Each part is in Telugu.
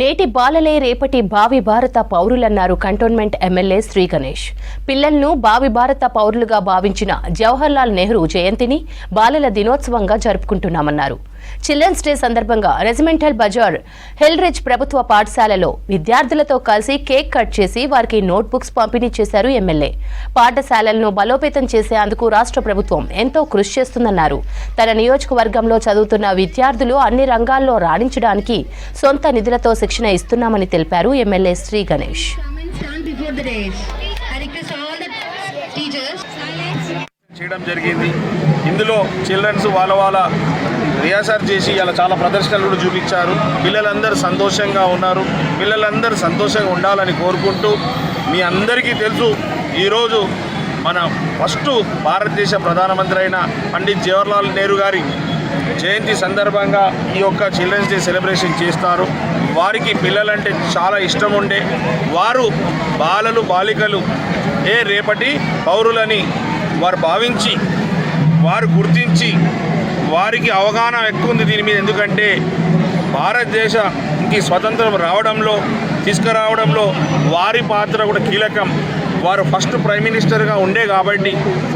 నేటి బాలలే రేపటి భావి భారత పౌరులన్నారు కంటోన్మెంట్ ఎమ్మెల్యే శ్రీ గణేష్. పిల్లలను భావి భారత పౌరులుగా భావించిన జవహర్లాల్ నెహ్రూ జయంతిని బాలల దినోత్సవంగా జరుపుకుంటున్నామన్నారు. చిల్డ్రన్స్ డే సందర్భంగా రెజిమెంటల్ బజార్ హిల్రిడ్జ్ ప్రభుత్వ పాఠశాలలో విద్యార్థులతో కలిసి కేక్ కట్ చేసి వారికి నోట్బుక్స్ పంపిణీ చేశారు ఎమ్మెల్యే. పాఠశాలలను బలోపేతం చేసేందుకు రాష్ట్ర ప్రభుత్వం ఎంతో కృషి చేస్తుందన్నారు. తన నియోజకవర్గంలో చదువుతున్న విద్యార్థులు అన్ని రంగాల్లో రాణించడానికి సొంత నిధులతో శిక్షణ ఇస్తున్నామని తెలిపారు ఎమ్మెల్యే శ్రీ గణేష్. చేయడం జరిగింది. ఇందులో చిల్డ్రన్స్ వాళ్ళ రిహార్సల్ చేసి ఇలా చాలా ప్రదర్శనలు కూడా చూపించారు. పిల్లలందరూ సంతోషంగా ఉన్నారు. పిల్లలందరూ సంతోషంగా ఉండాలని కోరుకుంటూ, మీ అందరికీ తెలుసు ఈరోజు మన ఫస్ట్ భారతదేశ ప్రధానమంత్రి అయిన పండిత్ జవహర్లాల్ నెహ్రూ గారి జయంతి సందర్భంగా ఈ యొక్క చిల్డ్రన్స్ డే సెలబ్రేషన్ చేస్తారు. వారికి పిల్లలంటే చాలా ఇష్టం ఉండే వారు బాలలు బాలికలు రేపటి పౌరులని వారు భావించి వారు గుర్తించి వారికి అవగాహన ఎక్కువ ఉంది దీని మీద. ఎందుకంటే భారతదేశానికి స్వతంత్రం రావడంలో తీసుకురావడంలో వారి పాత్ర కూడా కీలకం. వారు ఫస్ట్ ప్రైమ్ మినిస్టర్గా ఉండే కాబట్టి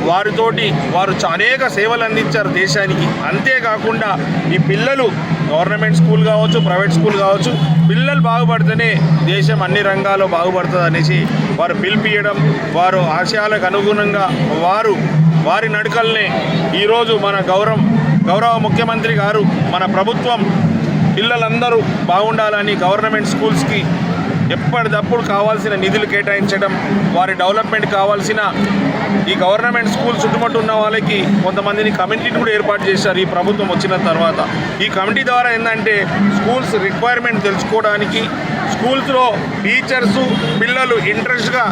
వారితోటి వారు అనేక సేవలు అందించారు దేశానికి. అంతేకాకుండా ఈ పిల్లలు గవర్నమెంట్ స్కూల్ కావచ్చు, ప్రైవేట్ స్కూల్ కావచ్చు, పిల్లలు బాగుపడితేనే దేశం అన్ని రంగాల్లో బాగుపడుతుంది అనేసి వారు పిలిపియడం, వారు ఆశయాలకు అనుగుణంగా వారి నడకల్నే ఈరోజు మన గౌరవ ముఖ్యమంత్రి గారు మన ప్రభుత్వం పిల్లలందరూ బాగుండాలని గవర్నమెంట్ స్కూల్స్కి ఎప్పటికప్పుడు కావాల్సిన నిధులు కేటాయించడం, వారి డెవలప్మెంట్ కావాల్సిన ఈ గవర్నమెంట్ స్కూల్ చుట్టుముట్టు ఉన్న వాళ్ళకి కొంతమందిని కమిటీని కూడా ఏర్పాటు చేశారు ఈ ప్రభుత్వం వచ్చిన తర్వాత. ఈ కమిటీ ద్వారా ఏంటంటే స్కూల్స్ రిక్వైర్మెంట్ తెలుసుకోవడానికి, స్కూల్స్లో టీచర్సు పిల్లలు ఇంట్రెస్ట్గా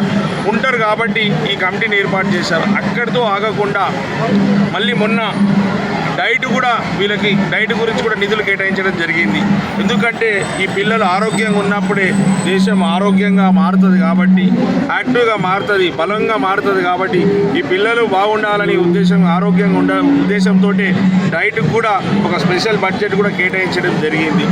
ఉంటారు కాబట్టి ఈ కమిటీని ఏర్పాటు చేశారు. అక్కడితో ఆగకుండా మళ్ళీ మొన్న వీళ్ళకి డైట్ గురించి కూడా నిధులు కేటాయించడం జరిగింది. ఎందుకంటే ఈ పిల్లలు ఆరోగ్యంగా ఉన్నప్పుడే దేశం ఆరోగ్యంగా మారుతుంది కాబట్టి, యాక్టివ్గా మారుతుంది, బలంగా మారుతుంది కాబట్టి ఈ పిల్లలు బాగుండాలని ఆరోగ్యంగా ఉద్దేశంతో డైట్కి కూడా ఒక స్పెషల్ బడ్జెట్ కూడా కేటాయించడం జరిగింది.